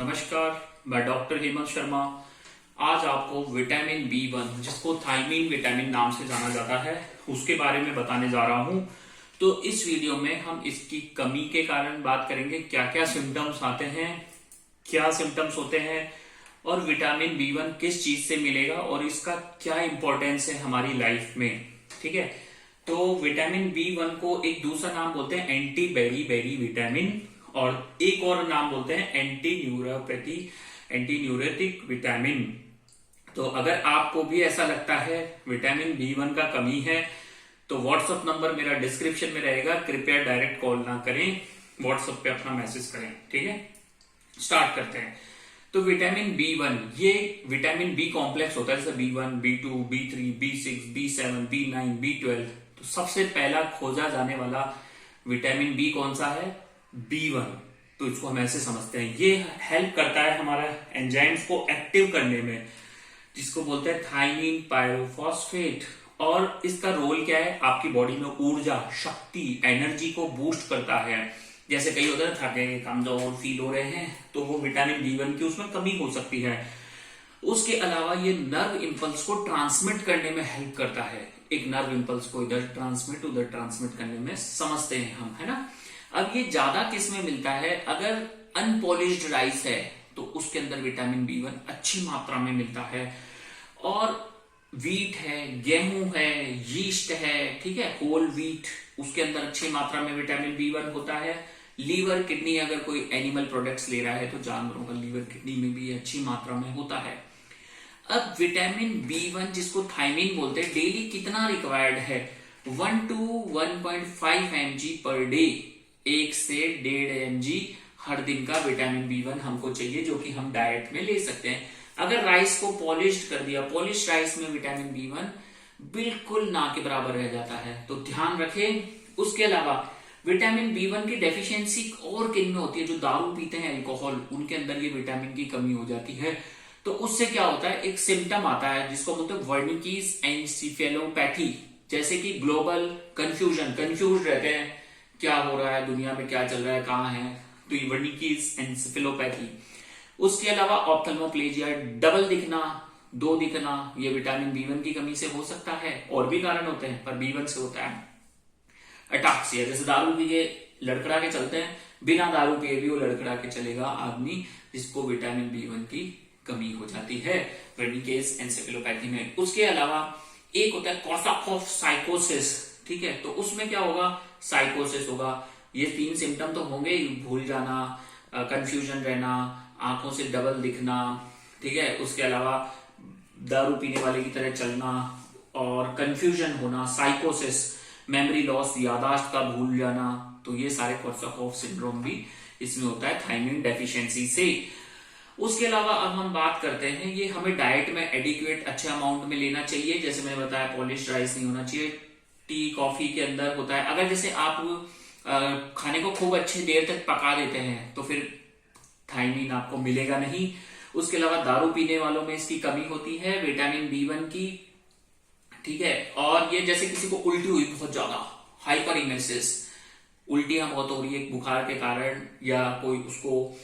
नमस्कार, मैं डॉक्टर हेमंत शर्मा। आज आपको विटामिन B1 जिसको थायमीन विटामिन नाम से जाना जाता है उसके बारे में बताने जा रहा हूं। तो इस वीडियो में हम इसकी कमी के कारण बात करेंगे, क्या क्या सिम्टम्स आते हैं, क्या सिम्टम्स होते हैं और विटामिन B1 किस चीज से मिलेगा और इसका क्या इंपॉर्टेंस है हमारी लाइफ में। ठीक है, तो विटामिन B1 को एक दूसरा नाम बोलते हैं एंटी बेरी विटामिन और एक और नाम बोलते हैं एंटी न्यूरेटिक विटामिन। तो अगर आपको भी ऐसा लगता है विटामिन B1 का कमी है तो व्हाट्सएप नंबर मेरा डिस्क्रिप्शन में रहेगा, कृपया डायरेक्ट कॉल ना करें, व्हाट्सएप पे अपना मैसेज करें। ठीक है, स्टार्ट करते हैं। तो विटामिन B1 ये विटामिन B कॉम्प्लेक्स होता है, जैसे B1, B2, B3, B6, B7, B9, B12। तो सबसे पहला खोजा जाने वाला विटामिन B कौन सा है? B1। तो इसको हम ऐसे समझते हैं, ये हेल्प करता है हमारा एंजाइम्स को एक्टिव करने में, जिसको बोलते हैं थायमीन पायरोफॉस्फेट। और इसका रोल क्या है? आपकी बॉडी में ऊर्जा, शक्ति, एनर्जी को बूस्ट करता है। जैसे कई होता है थके कमजोर फील हो रहे हैं तो वो विटामिन B1 की उसमें कमी हो सकती है। उसके अलावा ये नर्व इंपल्स को ट्रांसमिट करने में हेल्प करता है। एक नर्व इंपल्स को इधर ट्रांसमिट उधर ट्रांसमिट करने में समझते हैं हम, है ना। अब ये ज्यादा किस में मिलता है? अगर अनपॉलिश्ड राइस है तो उसके अंदर विटामिन B1 अच्छी मात्रा में मिलता है। और वीट है, गेहूं है, यीस्ट है, ठीक है, होल वीट, उसके अंदर अच्छी मात्रा में विटामिन B1 होता है। लीवर, किडनी, अगर कोई एनिमल प्रोडक्ट्स ले रहा है तो जानवरों का लीवर, किडनी में भी अच्छी मात्रा में होता है। अब विटामिन B1 जिसको थायमीन बोलते हैं, डेली कितना रिक्वायर्ड है? 1 to 1.5 mg पर डे, 1 से 1.5 mg हर दिन का विटामिन B1 हमको चाहिए, जो कि हम डाइट में ले सकते हैं। अगर राइस को पॉलिश कर दिया, पॉलिश राइस में विटामिन B1 बिल्कुल ना के बराबर रह जाता है, तो ध्यान रखें। उसके अलावा विटामिन B1 की डेफिशिएंसी और किन में होती है? जो दारू पीते हैं, अल्कोहल, उनके अंदर ये विटामिन की कमी हो जाती है। तो उससे क्या होता है? एक सिम्टम आता है जिसको बोलते हैं वर्निकीज एनसेफेलोपैथी, जैसे कि ग्लोबल कंफ्यूजन, कंफ्यूज रहते हैं क्या हो रहा है दुनिया में, क्या चल रहा है, कहाँ है, तो ये वर्निकीज एनसेफेलोपैथी। उसके अलावा ऑप्थेल्मोप्लेजिया, डबल दिखना, 2 दिखना, ये विटामिन B1 की कमी से हो सकता है। और भी कारण होते हैं पर B1 से होता है। अटाक्सिया, जैसे दारू पी के लड़खड़ा के चलते हैं, बिना दारू पिए भी वो लड़खड़ा के चलेगा आदमी, जिसको विटामिन B1 की कमी हो जाती है वर्निकेज एनसेफेलोपैथी में। उसके अलावा एक होता है कॉर्साकॉफ साइकोसिस, ठीक है, तो उसमें क्या होगा? साइकोसिस होगा। ये 3 सिम्टम तो होंगे, भूल जाना, कंफ्यूजन रहना, आंखों से डबल दिखना, ठीक है, उसके अलावा दारू पीने वाले की तरह चलना और कंफ्यूजन होना, साइकोसिस, मेमोरी लॉस, यादाश्त का भूल जाना। तो ये सारे कोर्साकॉफ सिंड्रोम भी इसमें होता है थायमीन डेफिशिएंसी से। उसके अलावा अब हम बात करते हैं, ये हमें डाइट में एडिक्वेट अच्छे अमाउंट में लेना चाहिए। जैसे मैंने बताया, पॉलिश राइस नहीं होना चाहिए, टी कॉफी के अंदर होता है। अगर जैसे आप खाने को खूब अच्छी देर तक पका देते हैं तो फिर थायमीन आपको मिलेगा नहीं। उसके अलावा दारू पीने वालों में इसकी कमी होती है विटामिन B1 की, ठीक है। और ये जैसे किसी को उल्टी हुई बहुत ज्यादा, हाइपरइमेसिस, उल्टियां बहुत हो रही है बुखार के कारण, या कोई उसको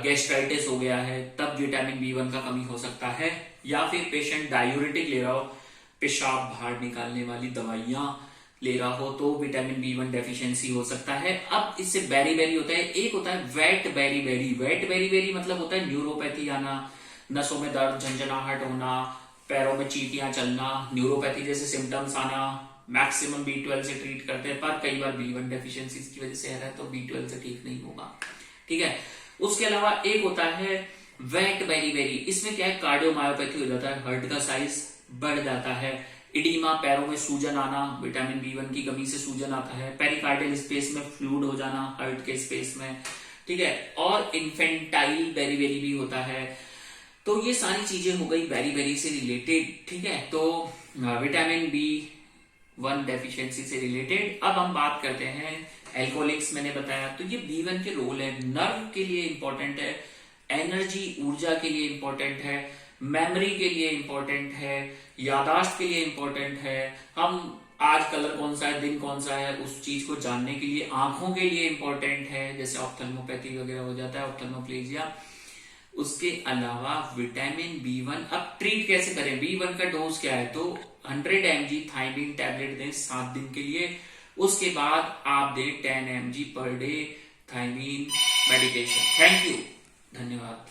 गैस्ट्राइटिस हो गया है, तब विटामिन B1 का कमी हो सकता है। या फिर पेशेंट डायूरेटिक ले रहा हो, पेशाब बाहर निकालने वाली दवाइयां ले रहा हो, तो विटामिन B1 डेफिशिएंसी हो सकता है। अब इससे बेरी बेरी होता है, एक होता है wet beriberi. Wet beriberi मतलब होता है न्यूरोपैथी आना, नसों में दर्द, झंझनाहट होना, पैरों में चींटियां चलना, न्यूरोपैथी जैसे सिम्टम्स आना। मैक्सिमम B12 से ट्रीट करते हैं, पर कई बार B1 डेफिशिएंसी की वजह से आ रहा है तो B12 से ठीक नहीं होगा, ठीक है। उसके अलावा एक होता है वेट बेरी बेरी, इसमें क्या है? कार्डियोमायोपैथी हो जाता है, हार्ट का साइज बढ़ जाता है। इडीमा, पैरों में सूजन आना, विटामिन B1 की कमी से सूजन आता है। पेरिकार्डियल स्पेस में फ्लूइड हो जाना, हार्ट के स्पेस में, ठीक है। और इन्फेंटाइल बेरी बेरी भी होता है। तो ये सारी चीजें हो गई बेरी बेरी से रिलेटेड, ठीक है। तो विटामिन B1 डेफिशिएंसी से रिलेटेड। अब हम बात करते हैं एल्कोहलिक्स, मैंने बताया। तो ये B1 के रोल है, नर्व के लिए इंपॉर्टेंट है, एनर्जी ऊर्जा के लिए इंपॉर्टेंट है, मेमोरी के लिए इंपॉर्टेंट है, यादाश्त के लिए इंपॉर्टेंट है। हम आज कलर कौन सा है, दिन कौन सा है, उस चीज को जानने के लिए, आंखों के लिए इंपॉर्टेंट है, जैसे ऑप्थेल्मोपैथी वगैरह हो जाता है, ऑप्थेल्मोप्लेजिया। उसके अलावा विटामिन B1, अब ट्रीट कैसे करें, B1 का डोज क्या है, तो 100 mg थायमीन टैबलेट दें 7 दिन के लिए। उसके बाद आप दें 10 mg per day thiamine medication. Thank you, धन्यवाद।